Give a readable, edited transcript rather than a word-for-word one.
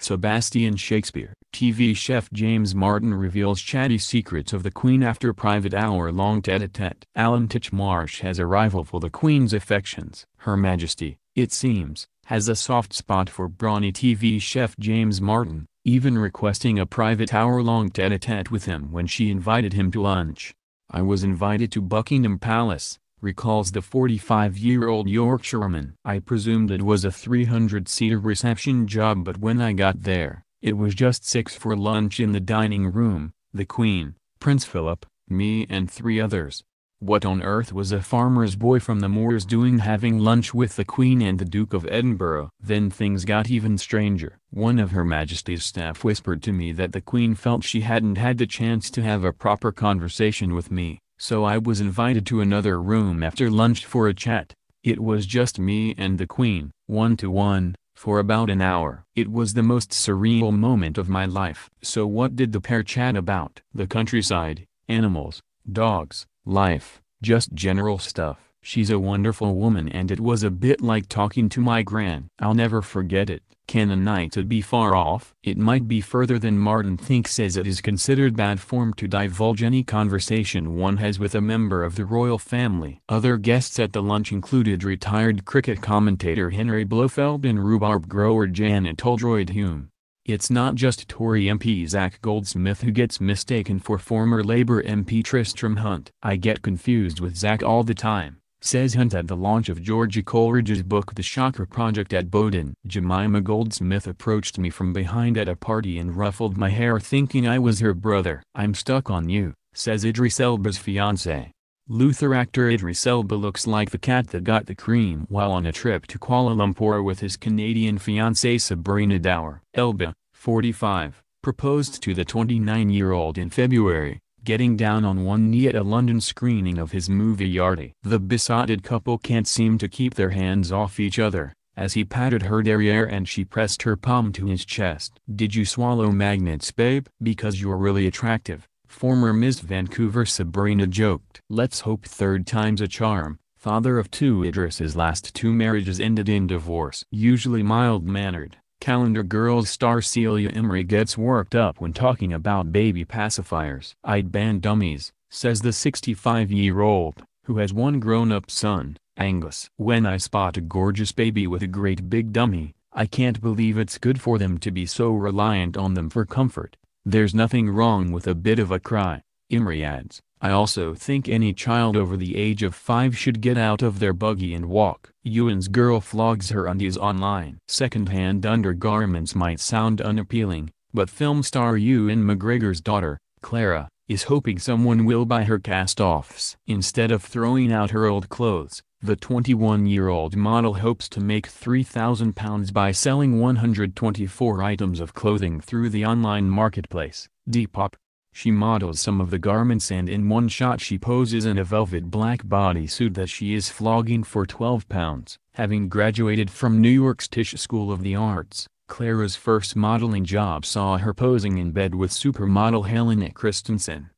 Sebastian Shakespeare. TV chef James Martin reveals chatty secrets of the Queen after private hour-long tete-a-tete. Alan Titchmarsh has a rival for the Queen's affections. Her Majesty, it seems, has a soft spot for brawny TV chef James Martin, even requesting a private hour-long tete-a-tete with him when she invited him to lunch. "I was invited to Buckingham Palace," recalls the 45-year-old Yorkshireman. "I presumed it was a 300-seater reception job, but when I got there, it was just 6 for lunch in the dining room, the Queen, Prince Philip, me and 3 others. What on earth was a farmer's boy from the moors doing having lunch with the Queen and the Duke of Edinburgh?" Then things got even stranger. One of Her Majesty's staff whispered to me that the Queen felt she hadn't had the chance to have a proper conversation with me, so I was invited to another room after lunch for a chat. It was just me and the Queen, one-to-one, for about an hour. It was the most surreal moment of my life. So what did the pair chat about? The countryside, animals, dogs, life, just general stuff. She's a wonderful woman and it was a bit like talking to my gran. I'll never forget it. Can a knight be far off? It might be further than Martin thinks, as it is considered bad form to divulge any conversation one has with a member of the royal family. Other guests at the lunch included retired cricket commentator Henry Blofeld and rhubarb grower Janet Oldroyd-Hume. It's not just Tory MP Zac Goldsmith who gets mistaken for former Labour MP Tristram Hunt. "I get confused with Zac all the time," says Hunt at the launch of Georgia Coleridge's book The Shocker Project at Bowdoin. "Jemima Goldsmith approached me from behind at a party and ruffled my hair thinking I was her brother." "I'm stuck on you," says Idris Elba's fiancé. Luther actor Idris Elba looks like the cat that got the cream while on a trip to Kuala Lumpur with his Canadian fiancée Sabrina Dower. Elba, 45, proposed to the 29-year-old in February, getting down on one knee at a London screening of his movie Yardie. The besotted couple can't seem to keep their hands off each other, as he patted her derriere and she pressed her palm to his chest. "Did you swallow magnets, babe? Because you're really attractive," former Miss Vancouver Sabrina joked. Let's hope third time's a charm. Father of 2, Idris's last 2 marriages ended in divorce. Usually mild-mannered, Calendar Girls star Celia Imrie gets worked up when talking about baby pacifiers. "I'd ban dummies," says the 65-year-old, who has one grown-up son, Angus. "When I spot a gorgeous baby with a great big dummy, I can't believe it's good for them to be so reliant on them for comfort. There's nothing wrong with a bit of a cry," Imrie adds. "I also think any child over the age of 5 should get out of their buggy and walk." Ewan's girl flogs her undies online. Second-hand undergarments might sound unappealing, but film star Ewan McGregor's daughter, Clara, is hoping someone will buy her cast-offs. Instead of throwing out her old clothes, the 21-year-old model hopes to make £3,000 by selling 124 items of clothing through the online marketplace, Depop. She models some of the garments and in one shot she poses in a velvet black bodysuit that she is flogging for £12. Having graduated from New York's Tisch School of the Arts, Clara's first modeling job saw her posing in bed with supermodel Helena Christensen.